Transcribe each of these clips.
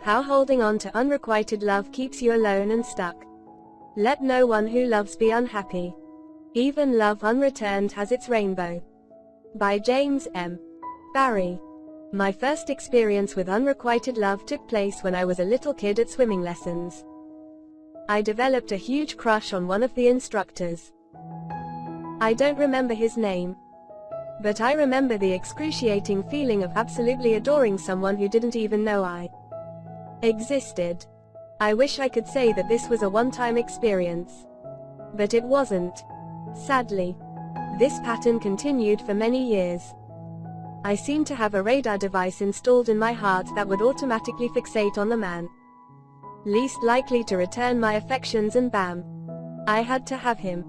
How holding on to unrequited love keeps you alone and stuck. Let no one who loves be unhappy. Even love unreturned has its rainbow. By James M. Barrie. My first experience with unrequited love took place when I was a little kid at swimming lessons. I developed a huge crush on one of the instructors. I don't remember his name, but I remember the excruciating feeling of absolutely adoring someone who didn't even know I existed. I wish I could say that this was a one-time experience, but it wasn't. Sadly, this pattern continued for many years. I seemed to have a radar device installed in my heart that would automatically fixate on the man least likely to return my affections, and bam, I had to have him.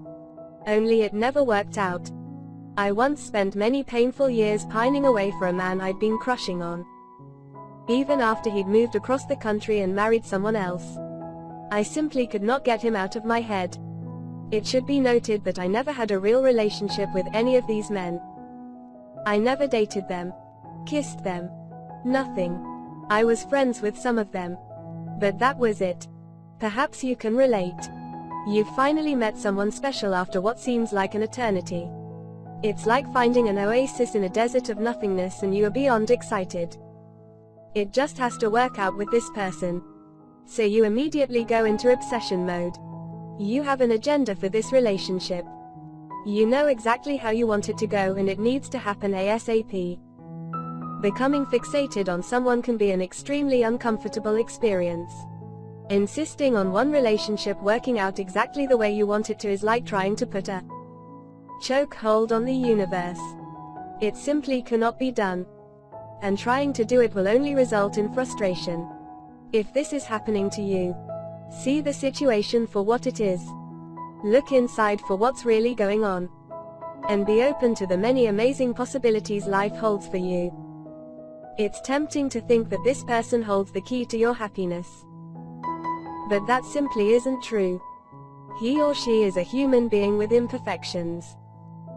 Only it never worked out. I once spent many painful years pining away for a man I'd been crushing on, even after he'd moved across the country and married someone else. I simply could not get him out of my head. It should be noted that I never had a real relationship with any of these men. I never dated them, kissed them, nothing. I was friends with some of them, but that was it. Perhaps you can relate. You've finally met someone special after what seems like an eternity. It's like finding an oasis in a desert of nothingness and you are beyond excited. It just has to work out with this person. So you immediately go into obsession mode. You have an agenda for this relationship. You know exactly how you want it to go and it needs to happen ASAP. Becoming fixated on someone can be an extremely uncomfortable experience. Insisting on one relationship working out exactly the way you want it to is like trying to put a chokehold on the universe. It simply cannot be done. And trying to do it will only result in frustration. If this is happening to you, see the situation for what it is. Look inside for what's really going on. And be open to the many amazing possibilities life holds for you. It's tempting to think that this person holds the key to your happiness. But that simply isn't true. He or she is a human being with imperfections.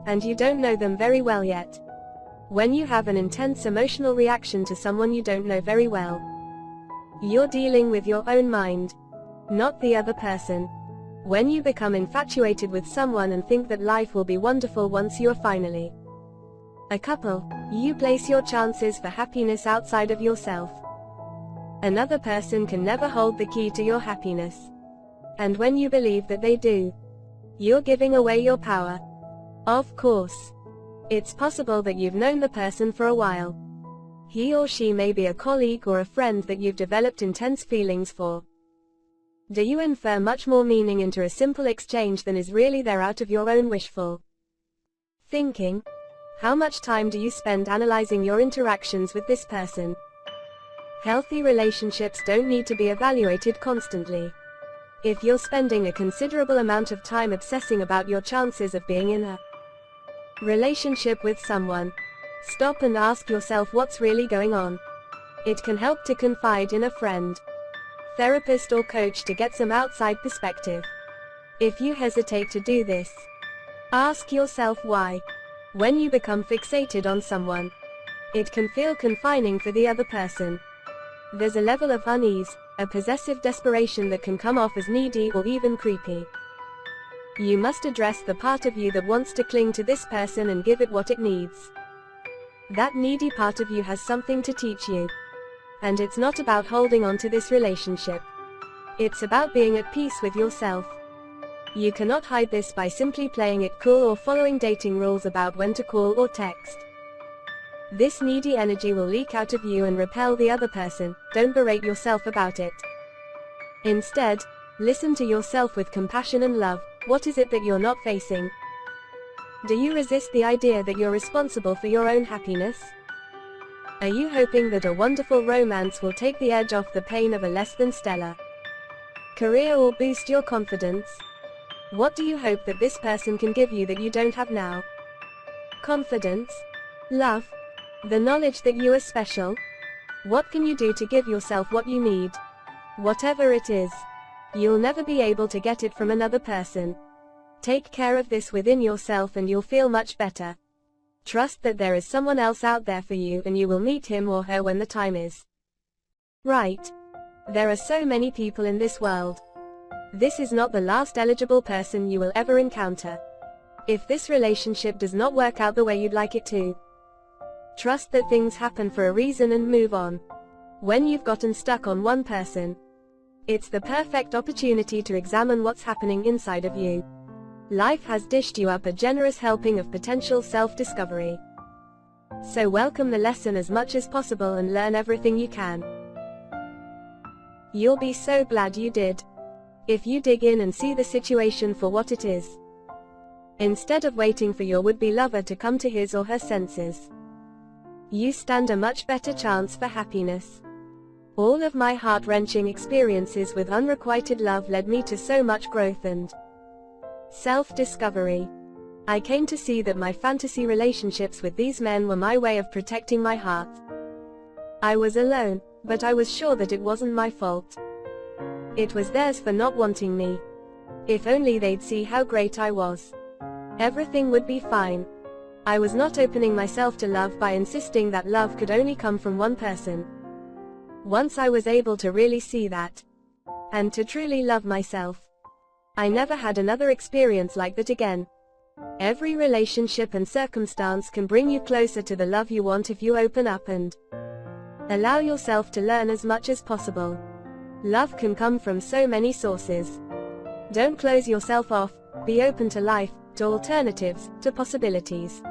And you don't know them very well yet. When you have an intense emotional reaction to someone you don't know very well, you're dealing with your own mind, not the other person. When you become infatuated with someone and think that life will be wonderful once you are finally a couple, you place your chances for happiness outside of yourself. Another person can never hold the key to your happiness. And when you believe that they do, you're giving away your power. Of course, it's possible that you've known the person for a while. He or she may be a colleague or a friend that you've developed intense feelings for. Do you infer much more meaning into a simple exchange than is really there out of your own wishful thinking? How much time do you spend analyzing your interactions with this person? Healthy relationships don't need to be evaluated constantly. If you're spending a considerable amount of time obsessing about your chances of being in a relationship with someone, stop and ask yourself what's really going on. It can help to confide in a friend, therapist or coach to get some outside perspective. If you hesitate to do this, ask yourself why. When you become fixated on someone, it can feel confining for the other person. There's a level of unease, a possessive desperation that can come off as needy or even creepy. You must address the part of you that wants to cling to this person and give it what it needs. That needy part of you has something to teach you. And it's not about holding on to this relationship. It's about being at peace with yourself. You cannot hide this by simply playing it cool or following dating rules about when to call or text. This needy energy will leak out of you and repel the other person. Don't berate yourself about it. Instead, listen to yourself with compassion and love. What is it that you're not facing? Do you resist the idea that you're responsible for your own happiness? Are you hoping that a wonderful romance will take the edge off the pain of a less than stellar career or boost your confidence? What do you hope that this person can give you that you don't have now? Confidence? Love? The knowledge that you are special? What can you do to give yourself what you need? Whatever it is, you'll never be able to get it from another person. Take care of this within yourself and you'll feel much better. Trust that there is someone else out there for you and you will meet him or her when the time is right. There are so many people in this world. This is not the last eligible person you will ever encounter. If this relationship does not work out the way you'd like it to, trust that things happen for a reason and move on. When you've gotten stuck on one person, it's the perfect opportunity to examine what's happening inside of you. Life has dished you up a generous helping of potential self-discovery. So welcome the lesson as much as possible and learn everything you can. You'll be so glad you did, if you dig in and see the situation for what it is, instead of waiting for your would-be lover to come to his or her senses. You stand a much better chance for happiness. All of my heart-wrenching experiences with unrequited love led me to so much growth and self-discovery. I came to see that my fantasy relationships with these men were my way of protecting my heart. I was alone, but I was sure that it wasn't my fault. It was theirs for not wanting me. If only they'd see how great I was, everything would be fine. I was not opening myself to love by insisting that love could only come from one person. Once I was able to really see that, and to truly love myself, I never had another experience like that again. Every relationship and circumstance can bring you closer to the love you want if you open up and allow yourself to learn as much as possible. Love can come from so many sources. Don't close yourself off, be open to life, to alternatives, to possibilities.